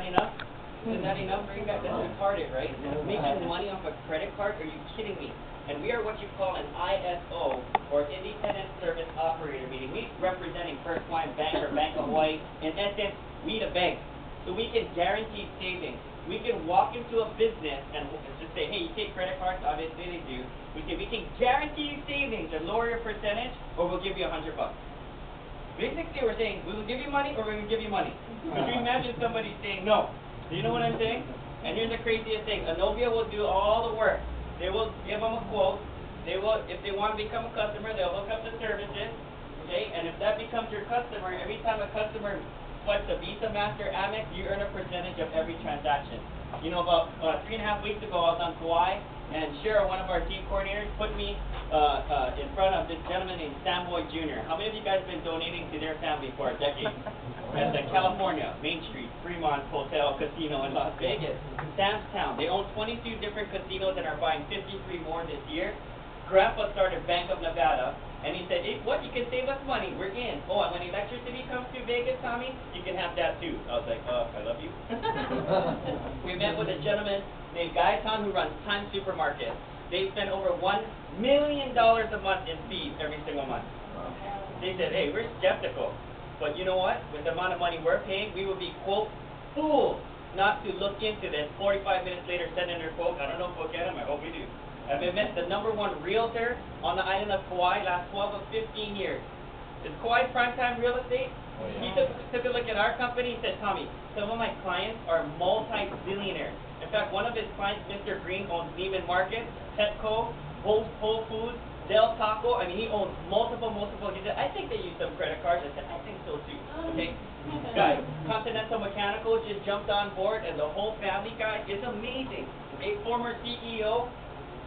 that enough? Isn't that enough for you guys? That's retarded, right? Making money off a credit card? Are you kidding me? And we are what you call an ISO, or Independent Service Operator, meaning we representing First Line Bank or Bank of Hawaii. In essence, we the bank. So we can guarantee savings. We can walk into a business and just say, hey, you take credit cards? Obviously they do. We say, we can guarantee you savings and lower your percentage, or we'll give you $100. Basically, we're saying, we will give you money, or we will give you money. Could you imagine somebody saying no? Do you know what I'm saying? And here's the craziest thing. Anovia will do all the work. They will give them a quote. They will, if they want to become a customer, they'll look up the services. Okay? And if that becomes your customer, every time a customer swipes a Visa, Master, Amex, you earn a percentage of every transaction. You know, about 3.5 weeks ago, I was on Kauai, and Cheryl, one of our team coordinators, put me in front of this gentleman named Sam Boyd Jr. How many of you guys have been donating to their family for a decade? At the California, Main Street, Fremont Hotel, Casino in Las Vegas. Sam's Town. They own 22 different casinos and are buying 53 more this year. Grandpa started Bank of Nevada, and he said, hey, what, you can save us money, we're in. Oh, and when electricity comes to Vegas, Tommy, you can have that too. I was like, I love you. We met with a gentleman named Guy Tan who runs Time Supermarket. They spend over $1 million a month in fees every single month. They said, hey, we're skeptical. But you know what? With the amount of money we're paying, we would be, quote, fools not to look into this. 45 minutes later, send in their quote. I don't know if we'll get them. I hope we do. I've been met the #1 realtor on the island of Kauai last 12 of 15 years. Is Kauai primetime real estate? Oh, yeah. He took a look at our company. He said, Tommy, some of my clients are multi-billionaires. In fact, one of his clients, Mr. Green, owns Neiman Marcus, Petco, Whole Foods, Del Taco. I mean, he owns multiple. He said, I think they use some credit cards. I said, I think so too. Okay? Guys, Continental Mechanical just jumped on board, and the whole family, guys, is amazing. A former CEO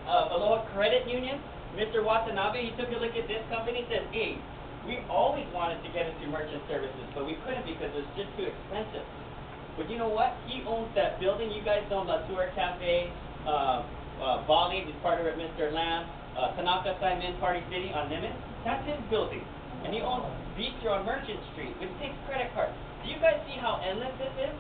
of Aloha Credit Union, Mr. Watanabe, he took a look at this company and said, hey, we always wanted to get into merchant services, but we couldn't because it was just too expensive. But you know what? He owns that building. You guys know La Tour Cafe, Bali, he's part of it, Mr. Lam, Tanaka Simon Party City on Nimitz. That's his building. And he owns Bistro on Merchant Street, which takes credit cards. Do you guys see how endless this is?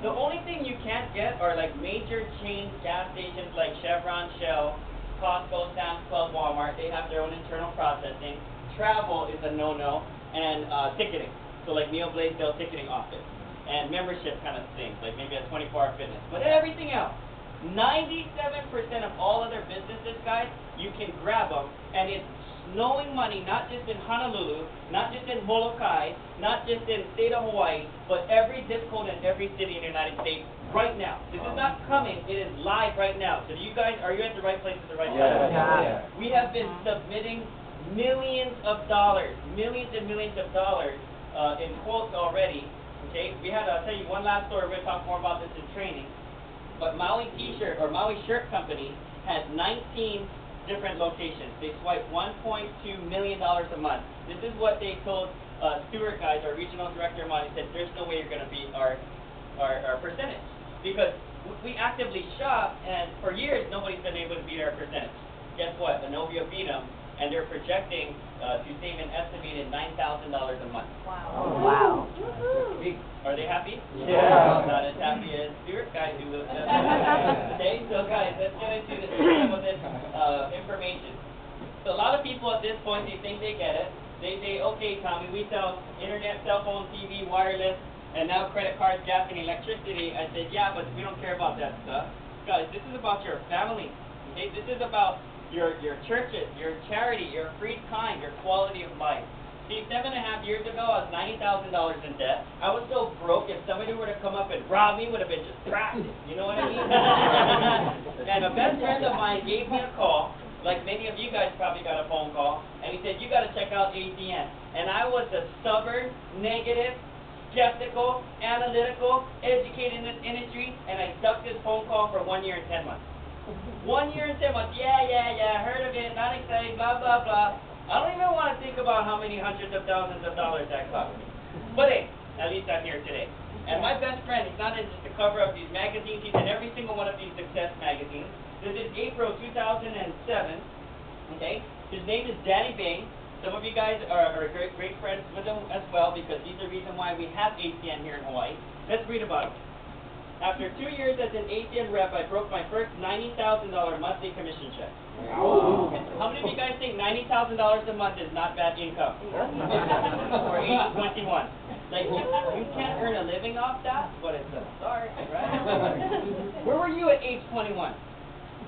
The only thing you can't get are like major chain gas stations like Chevron, Shell, Costco, Sam's Club, Walmart. They have their own internal processing. Travel is a no-no. And ticketing. So like Neil Blaisdell ticketing office. And membership kind of things, like maybe a 24-hour fitness. But everything else, 97% of all other businesses, guys, you can grab them, and it's snowing money, not just in Honolulu, not just in Molokai, not just in the state of Hawaii, but every zip code in every city in the United States right now. This is not coming, it is live right now. So you guys, are you at the right place at the right time? Yeah. We have been submitting millions of dollars in quotes already. Okay, I'll tell you one last story. We're going to talk more about this in training. But Maui T-shirt or Maui Shirt Company has 19 different locations. They swipe $1.2 million a month. This is what they told Stuart guys, our regional director of Maui, said there's no way you're going to beat our percentage. Because we actively shop, and for years nobody's been able to beat our percentage. Guess what? Anovia beat them, and they're projecting to save an estimated $9,000 a month. Wow. Are they happy? Yeah. Not as happy as Stuart guys who live there. Okay, so guys, let's get into some of this information. So a lot of people at this point, they think they get it. They say, okay, Tommy, we sell internet, cell phone, TV, wireless, and now credit cards, gas, and electricity. I said, yeah, but we don't care about that stuff. Guys, this is about your family. Okay, this is about your churches, your charity, your free time, your quality of life. See, 7.5 years ago, I was $90,000 in debt. I was so broke, if somebody were to come up and rob me, would have been just practice. You know what I mean? And a best friend of mine gave me a call, like many of you guys probably got a phone call, and he said, you got to check out ACN. And I was a stubborn, negative, skeptical, analytical, educated in this industry, and I ducked this phone call for 1 year and 10 months. 1 year and 10 months, yeah, heard of it, not excited, blah, blah, blah. I don't even want to think about how many hundreds of thousands of dollars that cost me. But hey, at least I'm here today. And my best friend, he's not in just the cover of these magazines, he's in every single one of these success magazines. This is April 2007, okay? His name is Danny Bain. Some of you guys are great friends with him as well, because he's the reason why we have ACN here in Hawaii. Let's read about him. After 2 years as an ACN rep, I broke my first $90,000 monthly commission check. Wow. How many of you guys think $90,000 a month is not bad income? For age 21. Like, you can't earn a living off that, but it's a start, right? Where were you at age 21?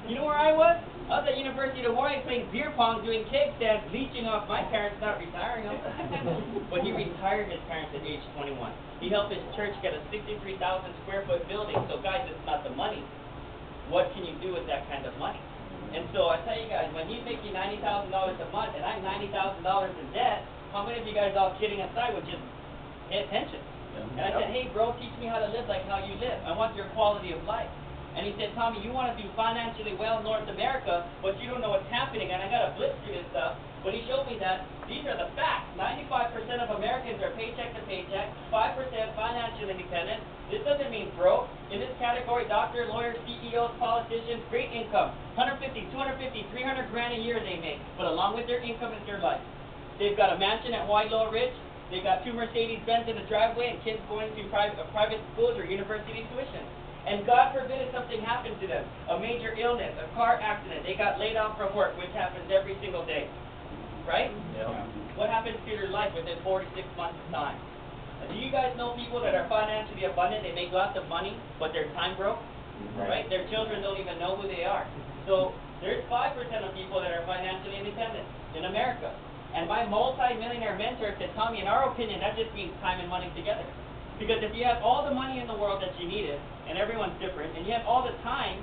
You know where I was? I was at University of Hawaii playing beer pong, doing keg stands, leeching off my parents, not retiring them. But he retired his parents at age 21. He helped his church get a 63,000 square foot building. So guys, it's not the money. What can you do with that kind of money? And so I tell you guys, when he's making $90,000 a month and I'm $90,000 in debt, how many of you guys, all kidding aside, would just pay attention? And I said, hey bro, teach me how to live like how you live. I want your quality of life. And he said, Tommy, you want to do financially well in North America, but you don't know what's happening. And I got a blitz through this stuff. But he showed me that these are the facts. 95% of Americans are paycheck to paycheck, 5% financial independent. This doesn't mean broke. In this category, doctor, lawyer, CEOs, politicians, great income. 150, 250, 300 grand a year they make. But along with their income is their life. They've got a mansion at Wailua Ridge. They've got 2 Mercedes-Benz in the driveway and kids going to private schools or university tuition. And God forbid if something happened to them, a major illness, a car accident, they got laid off from work, which happens every single day. Right? Yeah. What happens to your life within 4 to 6 months of time? Do you guys know people that are financially abundant, they make lots of money, but they're time broke? Right? Their children don't even know who they are. So there's 5% of people that are financially independent in America. And my multi-millionaire mentor said, Tommy, in our opinion, that just means time and money together. Because if you have all the money in the world that you needed, and everyone's different, and you have all the time,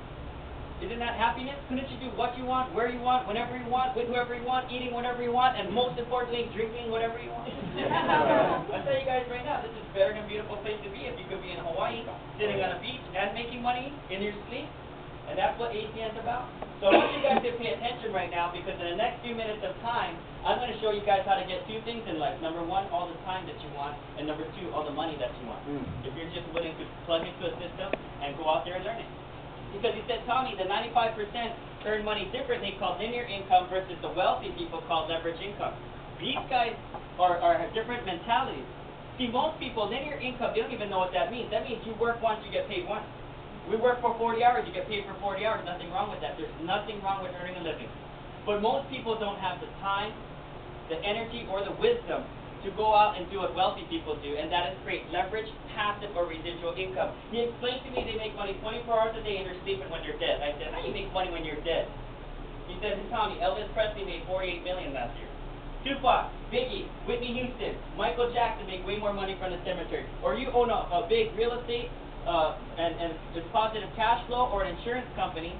isn't that happiness? Couldn't you do what you want, where you want, whenever you want, with whoever you want, eating whatever you want, and most importantly, drinking whatever you want? I tell you guys right now, this is a better than beautiful place to be if you could be in Hawaii, sitting on a beach and making money in your sleep. And that's what ACN's about. So I want you guys to pay attention right now, because in the next few minutes of time, I'm going to show you guys how to get 2 things in life. Number 1, all the time that you want, and number 2, all the money that you want. If you're just willing to plug into a system and go out there and learn it. Because he said, Tommy, the 95% earn money differently, called linear income, versus the wealthy people called leverage income. These guys are different mentalities. See, most people, linear income, they don't even know what that means. That means you work once, you get paid once. We work for 40 hours, you get paid for 40 hours. Nothing wrong with that. There's nothing wrong with earning a living. But most people don't have the time, the energy, or the wisdom to go out and do what wealthy people do, and that is create leverage, passive, or residual income. He explained to me they make money 24 hours a day and they're sleeping when they're dead. I said, how do you make money when you're dead? He said, Tommy, Elvis Presley made $48 million last year. Tupac, Biggie, Whitney Houston, Michael Jackson make way more money from the cemetery. Or you own a big real estate and it's positive cash flow, or an insurance company.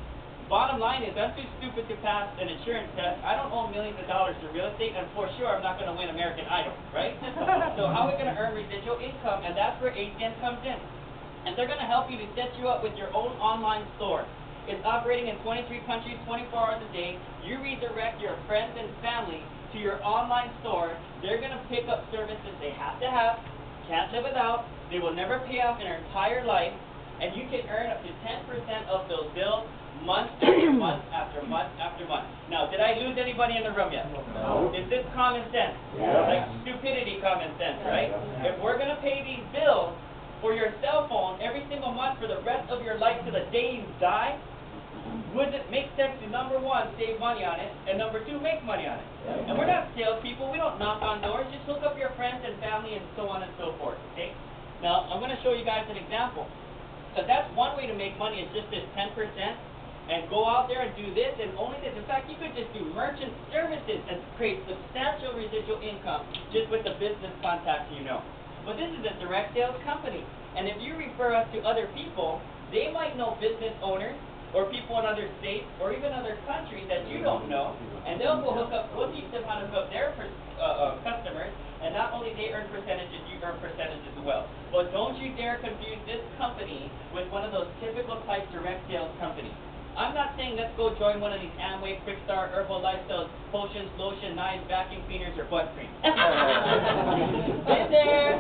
Bottom line is, I'm too stupid to pass an insurance test. I don't own millions of dollars to real estate, and for sure I'm not going to win American Idol, right? So how are we going to earn residual income? And that's where ACN comes in. And they're going to help you to set you up with your own online store. It's operating in 23 countries, 24 hours a day. You redirect your friends and family to your online store. They're going to pick up services they have to have, can't live without. They will never pay off in their entire life. And you can earn up to 10% of those bills month after month after month after month. Now, did I lose anybody in the room yet? No. Is this common sense? Yeah. Like stupidity common sense, right? If we're going to pay these bills for your cell phone every single month for the rest of your life to the day you die, would it make sense to, number 1, save money on it, and number 2, make money on it? And we're not salespeople. We don't knock on doors. Just hook up your friends and family and so on and so forth, okay? Now, I'm going to show you guys an example. So that's one way to make money, is just this 10%. And go out there and do this and only this. In fact, you could just do merchant services and create substantial residual income just with the business contacts you know. But this is a direct sales company. And if you refer us to other people, they might know business owners or people in other states or even other countries that you don't know. And they'll go hook up, we'll teach them how to hook up their customers. And not only they earn percentages, you earn percentages as well. But don't you dare confuse this company with one of those typical type direct sales companies. I'm not saying let's go join one of these Amway, Quickstar, Herbal Lifestyles, potions, lotion, knives, vacuum cleaners, or butt cream. Been there,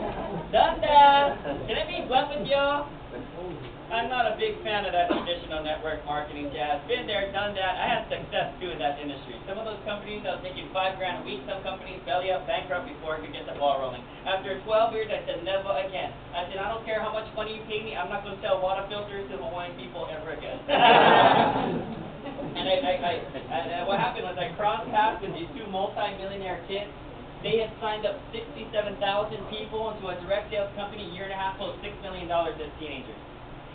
done that. Can I be blunt with y'all? I'm not a big fan of that traditional network marketing jazz. Been there, done that. I had success too in that industry. Some of those companies, I was making $5 grand a week. Some companies belly up, bankrupt before I could get the ball rolling. After 12 years, I said never again. I said, I don't care how much money you pay me. I'm not going to sell water filters to Hawaiian people ever again. And what happened was I crossed paths with these two multi-millionaire kids. They had signed up 67,000 people into a direct sales company, a year and a half, closed $6 million as teenagers.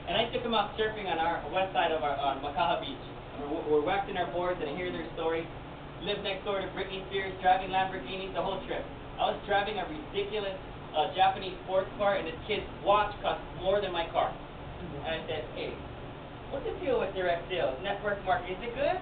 And I took them out surfing on our west side of on Makaha Beach. We're waxing our boards, and I hear their stories. Lived next door to Britney Spears, driving Lamborghinis, the whole trip. I was driving a ridiculous Japanese sports car, and this kid's watch cost more than my car. And I said, hey, what's the deal with direct sales, network marketing? Is it good?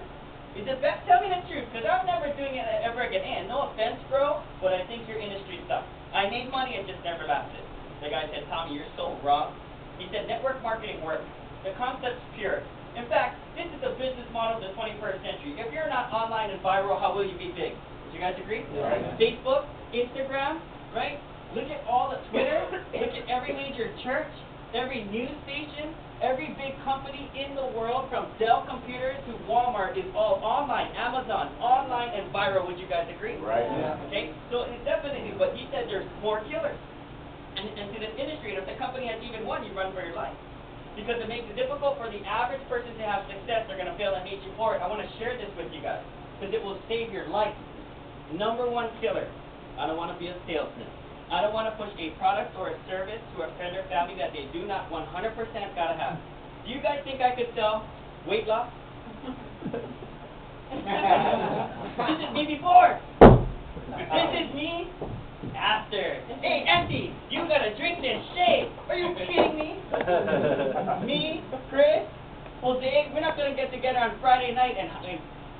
Is it best? Tell me the truth, because I'm never doing it ever again. And no offense, bro, but I think your industry sucks. I made money, it just never lasted. The guy said, Tommy, you're so wrong. He said, network marketing works. The concept's pure. In fact, this is the business model of the 21st century. If you're not online and viral, how will you be big? Do you guys agree? Yeah. Facebook, Instagram, right? Look at all the Twitter. Look at every major church, every news station, every big company in the world, from Dell Computers to Walmart, is all online. Amazon, online and viral. Would you guys agree? Right. Yeah. Okay. So it's definitely, but he said there's more killers. And to this industry, and if the company has even one, you run for your life. Because it makes it difficult for the average person to have success. They're going to fail and hate you for it. I want to share this with you guys, because it will save your life. Number one killer, I don't want to be a salesman. I don't want to push a product or a service to a friend or family that they do not 100% got to have. Do you guys think I could sell weight loss? This is me before. This is me after. Hey, Auntie, you gotta drink this shake. Are you kidding me? Me, Chris, Jose, we're not gonna get together on Friday night and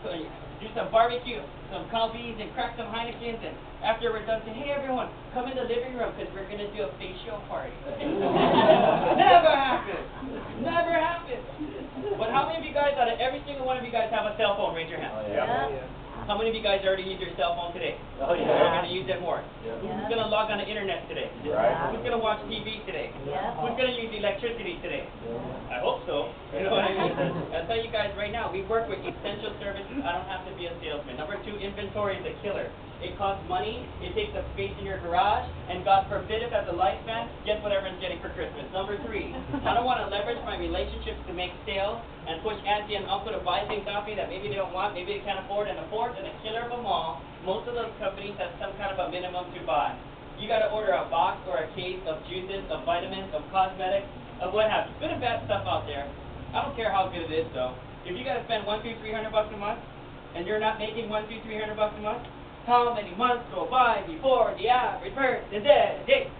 do some barbecue, some Calbis, and crack some Heinekens, and after we're done, say, hey everyone, come in the living room because we're gonna do a facial party. Never happened. Never happened. But how many of you guys, out of every single one of you guys, have a cell phone? Raise your hand. Yeah. How many of you guys already use your cell phone today? Oh, yeah. You're going to use it more. Yeah. Who's going to log on the internet today? Right. Who's going to watch TV today? Yeah. Who's going to use electricity today? Yeah. I hope so. You know what I mean? I'll tell you guys right now, we work with essential services. I don't have to be a salesman. Number two, inventory is a killer. It costs money, it takes up space in your garage, and God forbid if as a lifespan, guess what everyone's getting for Christmas. Number three, I don't want to leverage my relationships to make sales and push auntie and uncle to buy things off me that maybe they don't want, maybe they can't afford, and the killer of them all, most of those companies have some kind of a minimum to buy. You got to order a box or a case of juices, of vitamins, of cosmetics, of what have you. Good and bad stuff out there. I don't care how good it is though. If you got to spend $100, $200, $300 a month, and you're not making $100, $300 a month, how many months go by before the average person is dead? Hey,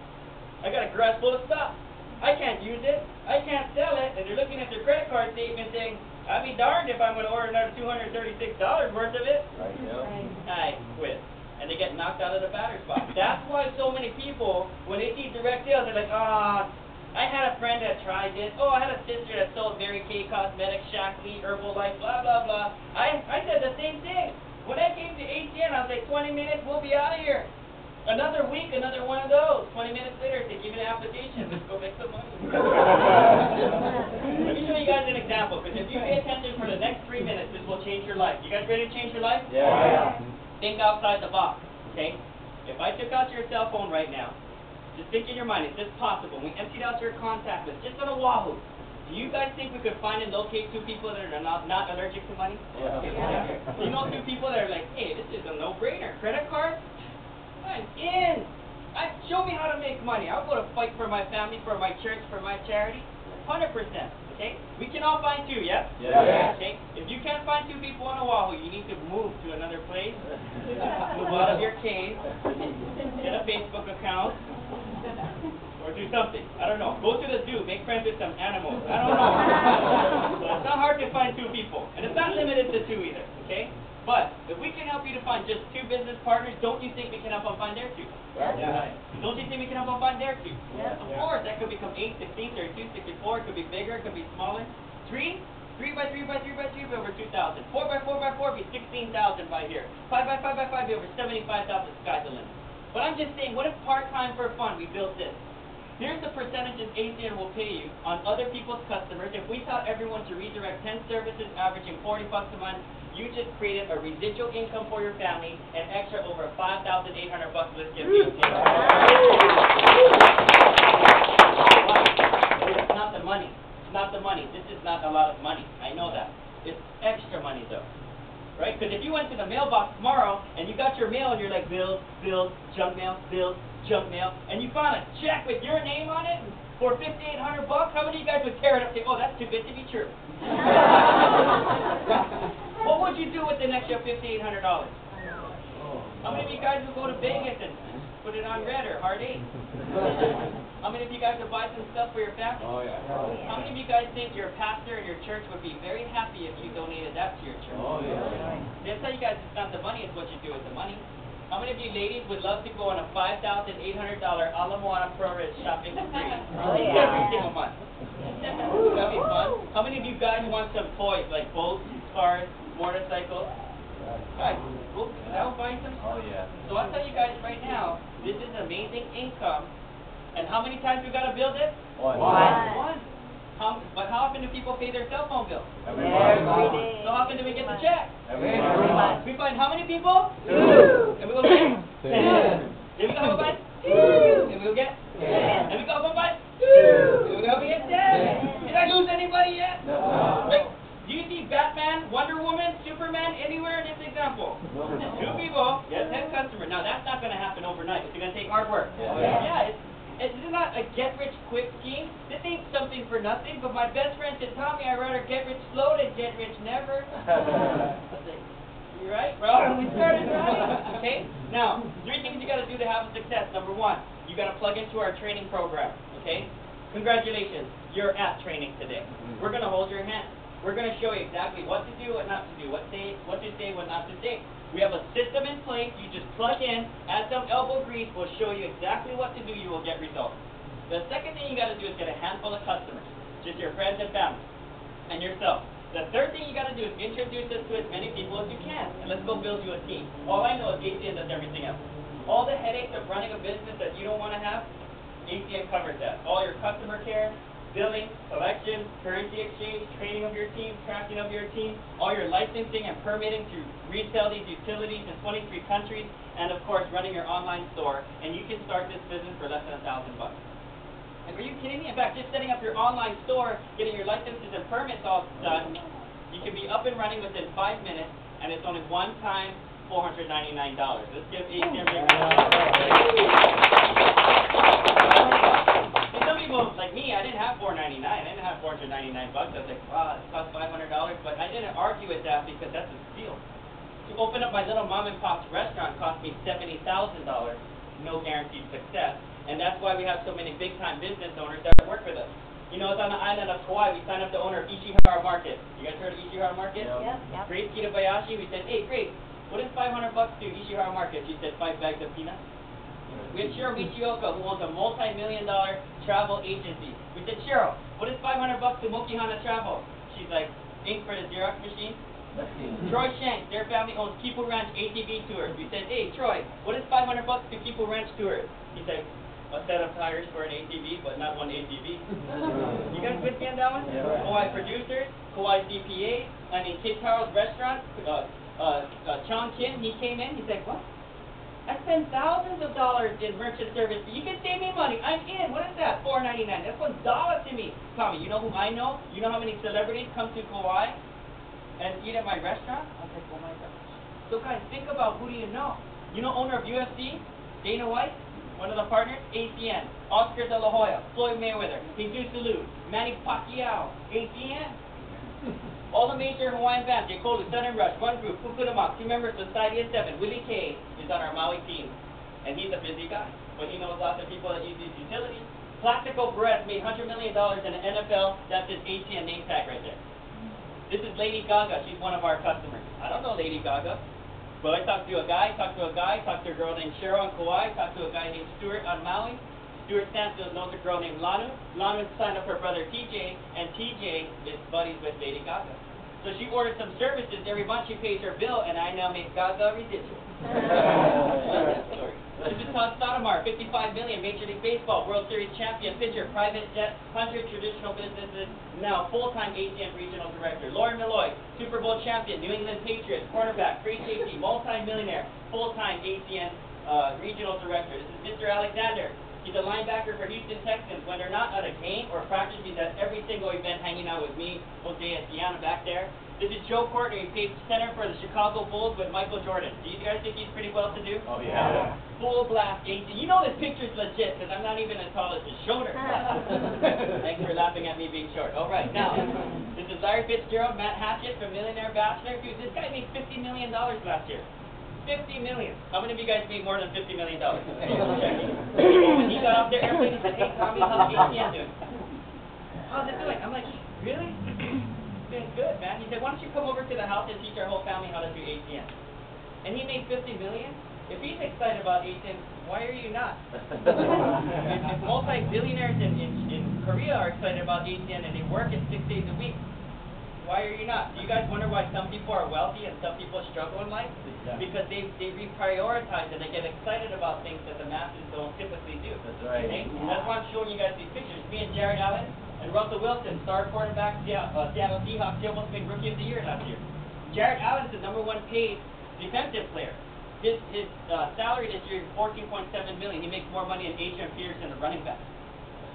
I got a garage full of stuff. I can't use it. I can't sell it. And they're looking at their credit card statement saying, I'd be darned if I'm going to order another $236 worth of it. Right, yeah. I quit. And they get knocked out of the batter's box. That's why so many people, when they see direct sales, they're like, I had a friend that tried this. Oh, I had a sister that sold Mary Kay Cosmetics, Shaklee, Herbalife, blah, blah, blah. I said the same thing. When I came to ACN, I was like, 20 minutes, we'll be out of here. Another week, another one of those. 20 minutes later, they give me an application. Let's go make some money. Let me show you guys an example, because if you pay attention for the next 3 minutes, this will change your life. You guys ready to change your life? Yeah. Think outside the box, okay? If I took out your cell phone right now, just think in your mind, is this possible? We emptied out your contact list just on a Wahoo. Do you guys think we could find and locate two people that are not allergic to money? Yeah. You know two people that are like, hey, this is a no-brainer. Credit card? I'm in. Show me how to make money. I'll go to fight for my family, for my church, for my charity. 100%. Okay? We can all find two, yes? Yeah. Okay? If you can't find two people on Oahu, you need to move to another place. Move out of your cave. Get a Facebook account. Or do something. I don't know. Go to the zoo. Make friends with some animals. I don't know. So it's not hard to find two people. And it's not limited to two either. Okay? But if we can help you to find just two business partners, don't you think we can help them find their two? Yeah. Don't you think we can help them find their two? Yeah. Of course. That could become 8, 16, 32, 64. It could be bigger. It could be smaller. 3 by 3 by 3 by 3 be over 2,000. 4 by 4 by 4 be 16,000 by here. 5 by 5 by 5 be over 75,000. Sky's the limit. But I'm just saying, what if part-time for fun we built this? Here's the percentages ACN will pay you on other people's customers. If we taught everyone to redirect 10 services averaging $40 a month, you just created a residual income for your family and extra over $5,800. Let's give you It's not the money. It's not the money. This is not a lot of money. I know that. It's extra money though. Right? Because if you went to the mailbox tomorrow and you got your mail and you're like, bills, junk mail, and you found a check with your name on it for $5,800, how many of you guys would tear it up and say, oh, that's too good to be true? What would you do with an extra $5,800? How many of you guys would go to Vegas and put it on red or hard 8? How many of you guys would buy some stuff for your family? Oh, yeah. How many of you guys think your pastor and your church would be very happy if you donated that to your church? Oh, yeah. They tell you guys it's not the money, it's what you do with the money. How many of you ladies would love to go on a $5,800 Ala Moana ProRes shopping spree every single month? That'd be fun. How many of you guys want some toys like boats, cars, motorcycles? Guys, cool. That'll buy some. Oh, yeah. So I'll tell you guys right now, this is amazing income. And how many times we got to build it? One. One. But how often do people pay their cell phone bill? Every So how often do we get the check? Every month. We find how many people? 2. And we go get 10. Then we go how about 2? And we go get 10. And we go how about 2? And we go get 10. Did I lose anybody yet? No. Right? Do you see Batman, Wonder Woman, Superman anywhere in this example? 2 people, get 10 customers. Now that's not going to happen overnight. It's going to take hard work. Yeah, it's not a get-rich-quick scheme. This ain't something for nothing, but my best friend said, Tommy, I'd rather get rich slow than get rich never. You right? Bro, we started right. Okay? Now, 3 things you got to do to have a success. Number 1, you got to plug into our training program. Okay? Congratulations. You're at training today. We're going to hold your hand. We're going to show you exactly what to do, what not to do, what to say, what not to say. We have a system in place. You just plug in, add some elbow grease. We'll show you exactly what to do. You will get results. The second thing you got to do is get a handful of customers, just your friends and family, and yourself. The third thing you got to do is introduce us to as many people as you can, and let's go build you a team. All I know is ACN does everything else. All the headaches of running a business that you don't want to have, ACN covers that. All your customer care, billing, collection, currency exchange, training of your team, tracking of your team, all your licensing and permitting to resell these utilities in 23 countries, and of course running your online store. And you can start this business for less than $1,000. Like, are you kidding me? In fact, just setting up your online store, getting your licenses and permits all done, you can be up and running within 5 minutes, and it's only one time $499. Let's give ACN a Some people, like me, I didn't have $499. I didn't have $499. I was like, wow, it cost $500. But I didn't argue with that because that's a steal. To open up my little mom and pop's restaurant cost me $70,000. No guaranteed success. And that's why we have so many big-time business owners that work with us. You know, it's on the island of Kauai. We signed up the owner of Ishihara Market. You guys heard of Ishihara Market? Yep. Grace Kitabayashi. We said, hey, Grace, what is $500 to Ishihara Market? She said, 5 bags of peanuts. We had Cheryl Michioka, who owns a multi-million-dollar travel agency. We said, Cheryl, what is $500 to Mokihana Travel? She's like, ink for the Xerox machine. Troy Shanks, their family owns Kipu Ranch ATV Tours. We said, hey, Troy, what is $500 to Kipu Ranch Tours? He said, a set of tires for an ATV, but not one ATV. You guys with me on that one? Yeah. Kauai Producers, Kauai CPA, Kid Carl's Restaurant, Chong Kim, he came in, he said, what? I spend thousands of dollars in merchant service. You can save me money. I'm in. What is that? $4.99. That's $1 to me. Tommy, you know who I know? You know how many celebrities come to Kauai and eat at my restaurant? I was like, oh my gosh. So guys, think about who do you know? You know owner of UFC? Dana White? One of the partners? ACN. Oscar De La Hoya. Floyd Mayweather. Jesus Salou. Manny Pacquiao. ACN. All the major Hawaiian bands, Yekolu, Southern Rush, One Group, Kukudamak, 2 members of Society of 7, Willie K is on our Maui team. And he's a busy guy, but he knows lots of people that use these utilities. Plaxico Perez made $100 million in the NFL. That's his ACN name tag right there. This is Lady Gaga. She's one of our customers. I don't know Lady Gaga. But I talked to a guy, talked to a girl named Cheryl on Kauai, talked to a guy named Stuart on Maui. Stuart Stansfield knows a girl named Lanu. Lanu signed up her brother TJ, and TJ is buddies with Lady Gaga. So she ordered some services. Every month she pays her bill, and I now make Gaga residual. I love that story. This is Todd Stoudemire, $55 million, Major League Baseball, World Series champion, pitcher, private jet, 100 traditional businesses, now full-time ACN Regional Director. Lauren Malloy, Super Bowl champion, New England Patriots, quarterback, free safety, multi-millionaire, full-time ACN Regional Director. This is Mr. Alexander. He's a linebacker for Houston Texans. When they're not at a game or practice, he's at every single event hanging out with me, Jose and Tiana back there. This is Joe Courtney. He plays center for the Chicago Bulls with Michael Jordan. Do you guys think he's pretty well-to-do? Oh, yeah. Full blast AC. You know this picture's legit because I'm not even as tall as his shoulder. Thanks for laughing at me being short. All right, now, this is Larry Fitzgerald, Matt Hatchett from Millionaire Bachelor. Dude, this guy made $50 million last year. $50 million. How many of you guys made more than $50 million? When he got off the airplane, he said, "Hey, Tommy, how's ACN doing? How's it doing?" I'm like, "Really? It's doing good, man." He said, "Why don't you come over to the house and teach our whole family how to do ACN?" And he made $50 million. If he's excited about ACN, why are you not? If multi-billionaires in Korea are excited about ACN and they work it 6 days a week, why are you not? Do you guys wonder why some people are wealthy and some people struggle in life? Yeah. Because they reprioritize and they get excited about things that the masses don't typically do. That's right. Okay? That's why I'm showing you guys these pictures. Me and Jared Allen and Russell Wilson, star quarterback, Seattle Seahawks. He almost made Rookie of the Year last year. Jared Allen's the #1 paid defensive player. His salary this year is $14.7 million. He makes more money in Adrian Peterson than a running back.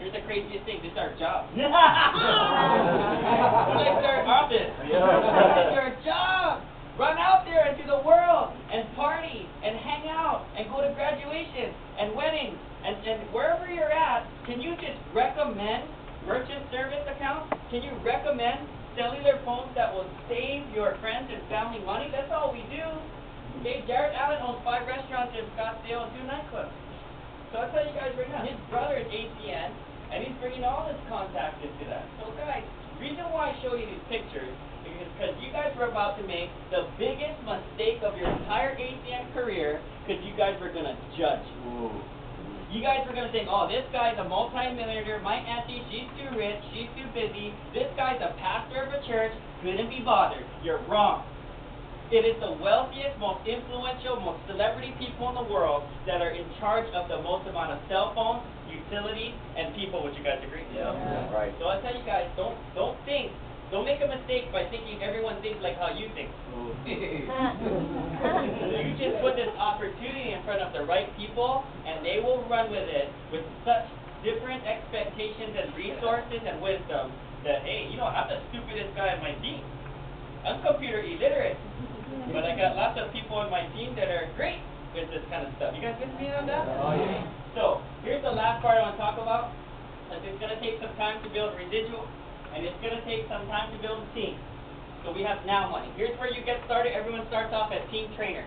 Here's the craziest thing. This is our job. Who likes our office? This is our job. Run out there into the world and party and hang out and go to graduations and weddings and wherever you're at. Can you just recommend merchant service accounts? Can you recommend cellular phones that will save your friends and family money? That's all we do. Okay, Jared Allen owns 5 restaurants in Scottsdale and 2 nightclubs. So I'll tell you guys right now, his brother is ACN, and he's bringing all his contacts into that. So guys, the reason why I show you these pictures is because you guys were about to make the biggest mistake of your entire ACN career because you guys were going to judge. Ooh. You guys were going to think, oh, this guy's a multi-millionaire, my auntie, she's too rich, she's too busy, this guy's a pastor of a church, couldn't be bothered. You're wrong. It is the wealthiest, most influential, most celebrity people in the world that are in charge of the most amount of cell phones, utilities, and people. Would you guys agree? Yeah. Right. So I tell you guys, don't make a mistake by thinking everyone thinks like how you think. You just put this opportunity in front of the right people, and they will run with it with such different expectations and resources and wisdom that, hey, you know, I'm the stupidest guy on my team. I'm computer illiterate. But I got lots of people on my team that are great with this kind of stuff. You guys with me on that? Oh, yeah. So, here's the last part I want to talk about. It's going to take some time to build Residual, and it's going to take some time to build a team. So we have now money. Here's where you get started. Everyone starts off as team trainer.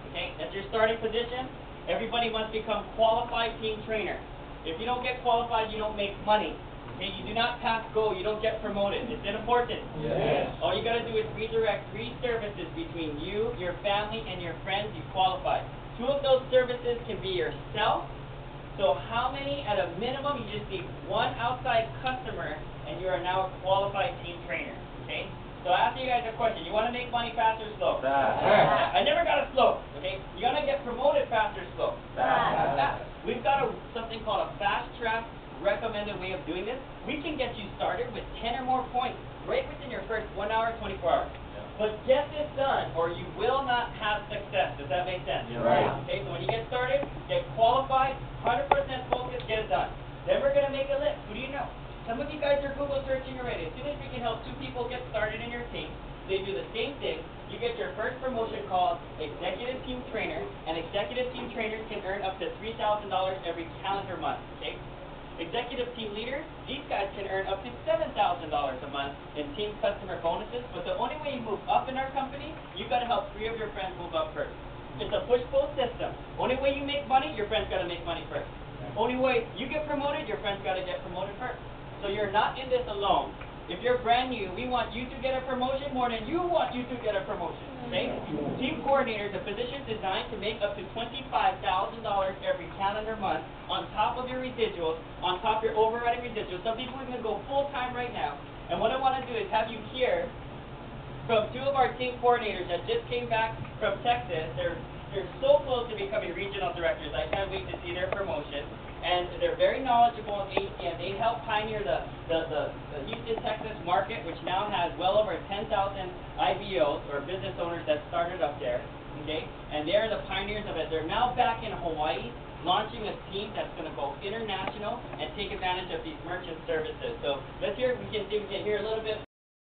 Okay? That's your starting position. Everybody must become qualified team trainer. If you don't get qualified, you don't make money. Okay, you do not pass go, you don't get promoted. Is it important? Yes. All you got to do is redirect 3 services between you, your family, and your friends. You qualify. 2 of those services can be yourself. So how many at a minimum? You just need 1 outside customer, and you are now a qualified team trainer. Okay? So I ask you guys a question. You want to make money fast or slow? Fast. I never got a slow. Okay? You want to get promoted fast or slow? Fast. We've got something called a fast track recommended way of doing this. We can get you started with 10 or more points right within your first 1 hour, 24 hours. Yeah. But get this done or you will not have success. Does that make sense? Yeah. Right. Okay, so when you get started, get qualified, 100% focus, get it done. Then we're going to make a list. Who do you know? Some of you guys are Google searching already. As soon as we can help 2 people get started in your team, they do the same thing. You get your first promotion called Executive Team Trainer, and Executive Team Trainers can earn up to $3,000 every calendar month. Okay? Executive Team Leader, these guys can earn up to $7,000 a month in team customer bonuses, but the only way you move up in our company, you've got to help 3 of your friends move up first. It's a push-pull system. Only way you make money, your friends got to make money first. Only way you get promoted, your friends got to get promoted first. So you're not in this alone. If you're brand new, we want you to get a promotion more than you want you to get a promotion. Okay? Team coordinator is a position designed to make up to $25,000 every calendar month on top of your residuals, on top of your overriding residuals. Some people even go full-time right now. And what I want to do is have you hear from 2 of our team coordinators that just came back from Texas. They're they're so close to becoming regional directors. I can't wait to see their promotion. And they're very knowledgeable in ACN. They helped pioneer the Houston, Texas market, which now has well over 10,000 IBOs, or business owners that started up there, okay? And they're the pioneers of it. They're now back in Hawaii, launching a team that's going to go international and take advantage of these merchant services. So let's hear, we can hear a little bit